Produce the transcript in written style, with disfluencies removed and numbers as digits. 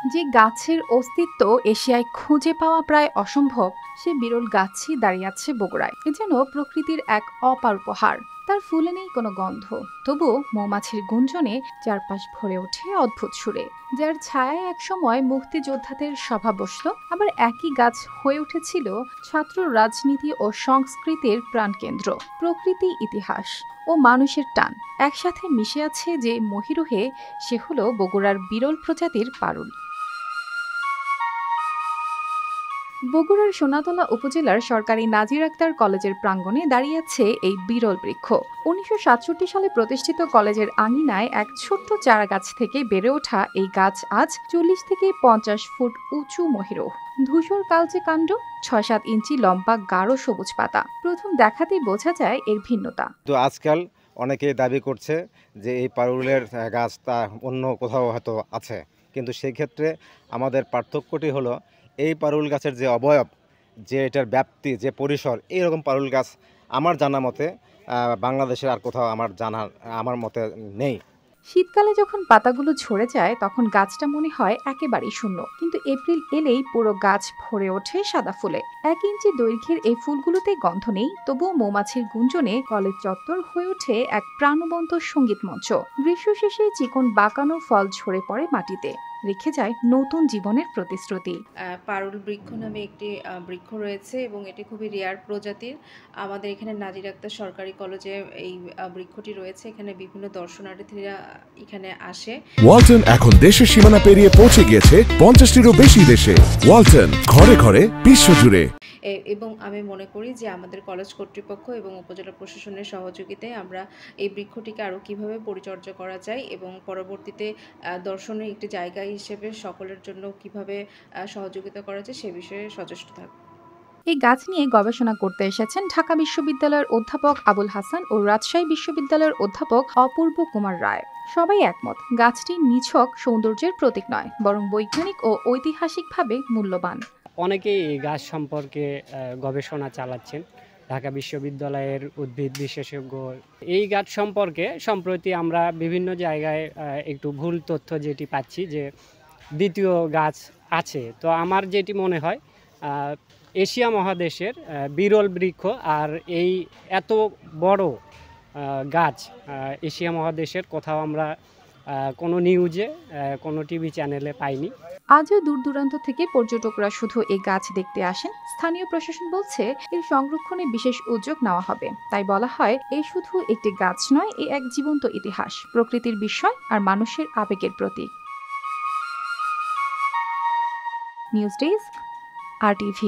যে গাছের অস্তিত্ব এশিয়ায় খুঁজে পাওয়া প্রায় অসম্ভব, সে বিরল গাছই দাঁড়িয়ে আছে বগুড়ায়। এ যেন প্রকৃতির এক অপার উপহার। তার ফুলে নেই কোনো গন্ধ, তবুও মৌমাছির গুঞ্জনে চারপাশ ভরে ওঠে অদ্ভুত সুরে। যার ছায়ায় একসময় মুক্তিযোদ্ধাদের সভা বসল, আবার একই গাছ হয়ে উঠেছিল ছাত্র রাজনীতি ও সংস্কৃতির প্রাণকেন্দ্র। প্রকৃতি, ইতিহাস ও মানুষের টান একসাথে মিশে আছে যে মহিরুহে, সে হলো বগুড়ার বিরল প্রজাতির পারুল। বগুড়ার সোনাতলা উপজেলার সরকারি নাজির আক্তার কলেজের প্রাঙ্গণে দাঁড়িয়ে আছে এই বিরল বৃক্ষ। ১৯৬৭ সালে প্রতিষ্ঠিত কলেজের আঙিনায় এক ছোট্ট চারা গাছ থেকে বেড়ে ওঠা এই গাছ আজ ৪০ থেকে ৫০ ফুট উঁচু মহিরুহ। ধূসর কালচে কাণ্ড, ৬-৭ ইঞ্চি লম্বা গাঢ় সবুজ পাতা। প্রথম দেখাতেই বোঝা যায় এর ভিন্নতা। তো আজকাল অনেকে দাবি করছে যে এই পারুলের গাছটা অন্য কোথাও হয়তো আছে, কিন্তু সেই ক্ষেত্রে আমাদের পার্থক্যটি হলো এই পারুল গাছের যে অবয়ব, যে এটার ব্যাপ্তি, যে পরিসর, এইরকম পারুল গাছ আমার জানা মতে বাংলাদেশের আর কোথাও আমার মতে নেই। শীতকালে যখন পাতাগুলো ঝরে যায় তখন গাছটা মনে হয় একেবারেই শূন্য, কিন্তু এপ্রিল এলেই পুরো গাছ ভরে ওঠে সাদা ফুলে। ১ ইঞ্চি দৈর্ঘ্যের এই ফুলগুলোতে গন্ধ নেই, তবুও মৌমাছির গুঞ্জনে কলেজ চত্বর হয়ে ওঠে এক প্রাণবন্ত সঙ্গীত মঞ্চ। গ্রীষ্ম শেষে চিকন বাঁকানো ফল ঝরে পড়ে মাটিতে, রেখে যায় নতুন জীবনের প্রতিশ্রুতি। পারুল বৃক্ষ নামে একটি বৃক্ষ রয়েছে এবং এটি খুবই রেয়ার প্রজাতির। আমাদের এখানে নাজির আক্তার সরকারি কলেজে এই বৃক্ষটি রয়েছে। এখানে বিভিন্ন দর্শনার্থীরা এখানে আসে। ওয়ালটন এখন দেশের সীমানা পেরিয়ে পৌঁছে গিয়েছে ৫০টিরও বেশি দেশে। ওয়ালটন, ঘরে ঘরে, বিশ্বজুড়ে। এবং আমি মনে করি যে আমাদের কলেজ কর্তৃপক্ষ এবং উপজেলা প্রশাসনের সহযোগিতায় আমরা এই বৃক্ষটিকে আরও কীভাবে পরিচর্যা করা যায় এবং পরবর্তীতে দর্শনের একটি জায়গা হিসেবে সকলের জন্য কিভাবে সহযোগিতা করা যায় সে বিষয়ে সচেষ্ট থাকব। এই গাছ নিয়ে গবেষণা করতে এসেছেন ঢাকা বিশ্ববিদ্যালয়ের অধ্যাপক আবুল হাসান ও রাজশাহী বিশ্ববিদ্যালয়ের অধ্যাপক অপূর্ব কুমার রায়। সবাই একমত, গাছটি নিছক সৌন্দর্যের প্রতীক নয়, বরং বৈজ্ঞানিক ও ঐতিহাসিকভাবে মূল্যবান। অনেকেই এই গাছ সম্পর্কে গবেষণা চালাচ্ছেন। ঢাকা বিশ্ববিদ্যালয়ের উদ্ভিদ বিশেষজ্ঞ এই গাছ সম্পর্কে সম্প্রতি আমরা বিভিন্ন জায়গায় একটু ভুল তথ্য যেটি পাচ্ছি যে দ্বিতীয় গাছ আছে। তো আমার যেটি মনে হয় এশিয়া মহাদেশের বিরল বৃক্ষ, আর এই এত বড় গাছ এশিয়া মহাদেশের কোথাও আমরা কোনো নিউজে, কোনো টিভি চ্যানেলে পাইনি। আজও দূর দূরান্ত থেকে পর্যটকরা শুধু এই গাছ দেখতে আসেন। স্থানীয় প্রশাসন বলছে এর সংরক্ষণে বিশেষ উদ্যোগ নেওয়া হবে। তাই বলা হয়, এ শুধু একটি গাছ নয়, এ এক জীবন্ত ইতিহাস, প্রকৃতির বিস্ময় আর মানুষের আবেগের প্রতীক। News desk, RTV।